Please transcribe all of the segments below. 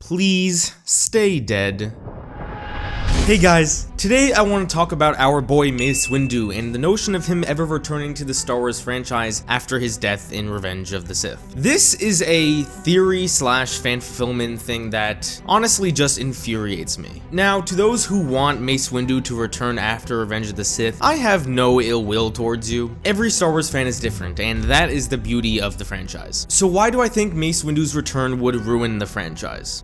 Please stay dead. Hey guys, today I want to talk about our boy Mace Windu and the notion of him ever returning to the Star Wars franchise after his death in Revenge of the Sith. This is a theory slash fan fulfillment thing that honestly just infuriates me. Now, to those who want Mace Windu to return after Revenge of the Sith, I have no ill will towards you. Every Star Wars fan is different, and that is the beauty of the franchise. So why do I think Mace Windu's return would ruin the franchise?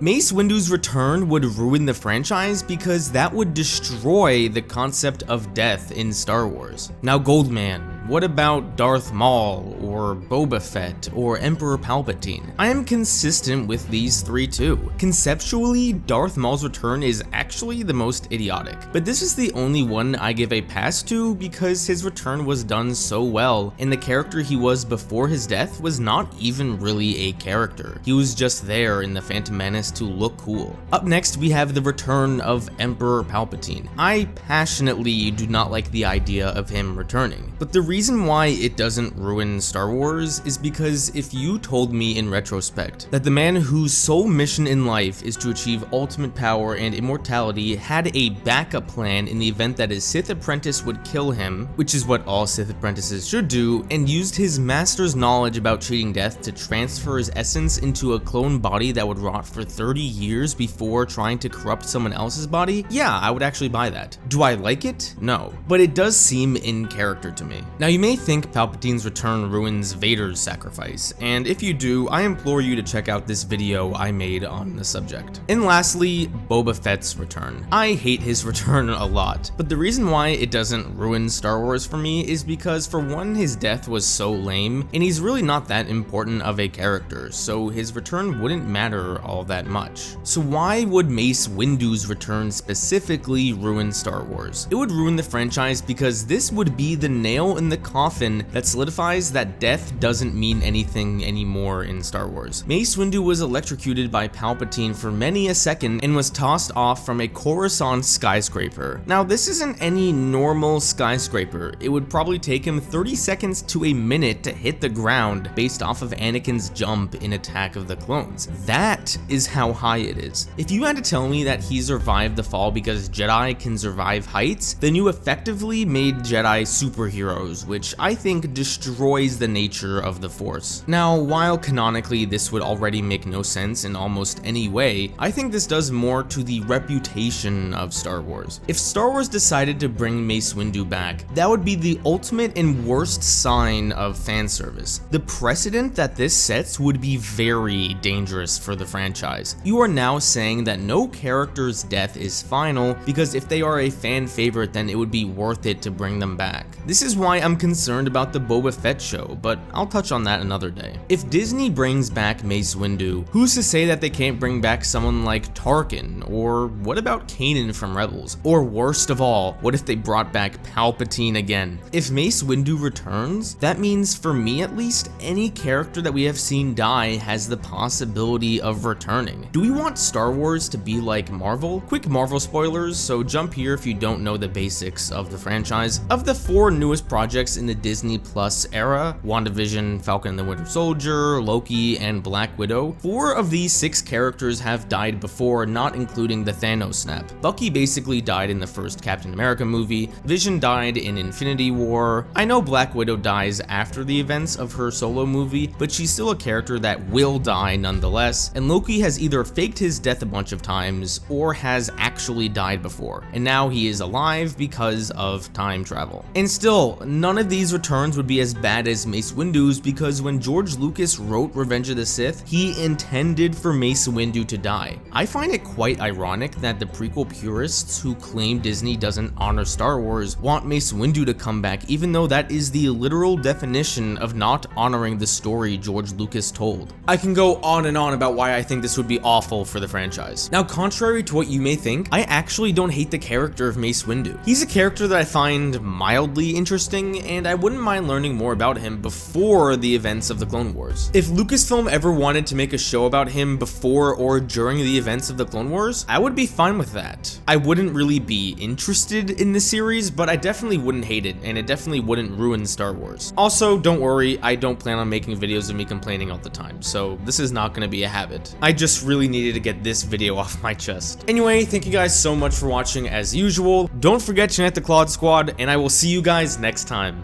Mace Windu's return would ruin the franchise because that would destroy the concept of death in Star Wars. Now Goldman, what about Darth Maul, or Boba Fett, or Emperor Palpatine? I am consistent with these three too. Conceptually, Darth Maul's return is actually the most idiotic, but this is the only one I give a pass to because his return was done so well, and the character he was before his death was not even really a character. He was just there in the Phantom Menace to look cool. Up next, we have the return of Emperor Palpatine. I passionately do not like the idea of him returning, but the reason why it doesn't ruin Star Wars is because if you told me in retrospect that the man whose sole mission in life is to achieve ultimate power and immortality had a backup plan in the event that his Sith apprentice would kill him, which is what all Sith apprentices should do, and used his master's knowledge about cheating death to transfer his essence into a clone body that would rot for 30 years before trying to corrupt someone else's body, yeah, I would actually buy that. Do I like it? No, but it does seem in character to me. Now you may think Palpatine's return ruins Vader's sacrifice, and if you do, I implore you to check out this video I made on the subject. And lastly, Boba Fett's return. I hate his return a lot, but the reason why it doesn't ruin Star Wars for me is because for one, his death was so lame, and he's really not that important of a character, so his return wouldn't matter all that much. So why would Mace Windu's return specifically ruin Star Wars? It would ruin the franchise because this would be the nail in the coffin that solidifies that death doesn't mean anything anymore in Star Wars. Mace Windu was electrocuted by Palpatine for many a second and was tossed off from a Coruscant skyscraper. Now this isn't any normal skyscraper. It would probably take him 30 seconds to a minute to hit the ground based off of Anakin's jump in Attack of the Clones. That is how high it is. If you had to tell me that he survived the fall because Jedi can survive heights, then you effectively made Jedi superheroes, which I think destroys the nature of the Force. Now, while canonically this would already make no sense in almost any way, I think this does more to the reputation of Star Wars. If Star Wars decided to bring Mace Windu back, that would be the ultimate and worst sign of fan service. The precedent that this sets would be very dangerous for the franchise. You are now saying that no character's death is final because if they are a fan favorite, then it would be worth it to bring them back. This is why I'm concerned about the Boba Fett show, but I'll touch on that another day. If Disney brings back Mace Windu, who's to say that they can't bring back someone like Tarkin? Or what about Kanan from Rebels? Or worst of all, what if they brought back Palpatine again? If Mace Windu returns, that means for me at least, any character that we have seen die has the possibility of returning. Do we want Star Wars to be like Marvel? Quick Marvel spoilers, so jump here if you don't know the basics of the franchise. Of the 4 newest projects in the Disney Plus era, WandaVision, Falcon and the Winter Soldier, Loki, and Black Widow, 4 of these 6 characters have died before, not including the Thanos snap. Bucky basically died in the first Captain America movie, Vision died in Infinity War. I know Black Widow dies after the events of her solo movie, but she's still a character that will die nonetheless, and Loki has either faked his death a bunch of times or has actually died before, and now he is alive because of time travel. And still, none of these returns would be as bad as Mace Windu's because when George Lucas wrote Revenge of the Sith, he intended for Mace Windu to die. I find it quite ironic that the prequel purists who claim Disney doesn't honor Star Wars want Mace Windu to come back, even though that is the literal definition of not honoring the story George Lucas told. I can go on and on about why I think this would be awful for the franchise. Now, contrary to what you may think, I actually don't hate the character of Mace Windu. He's a character that I find mildly interesting, interesting, and I wouldn't mind learning more about him before the events of the Clone Wars. If Lucasfilm ever wanted to make a show about him before or during the events of the Clone Wars, I would be fine with that. I wouldn't really be interested in the series, but I definitely wouldn't hate it, and it definitely wouldn't ruin Star Wars. Also, don't worry, I don't plan on making videos of me complaining all the time, so this is not gonna be a habit. I just really needed to get this video off my chest. Anyway, thank you guys so much for watching as usual. Don't forget to unite the Claude Squad, and I will see you guys next time.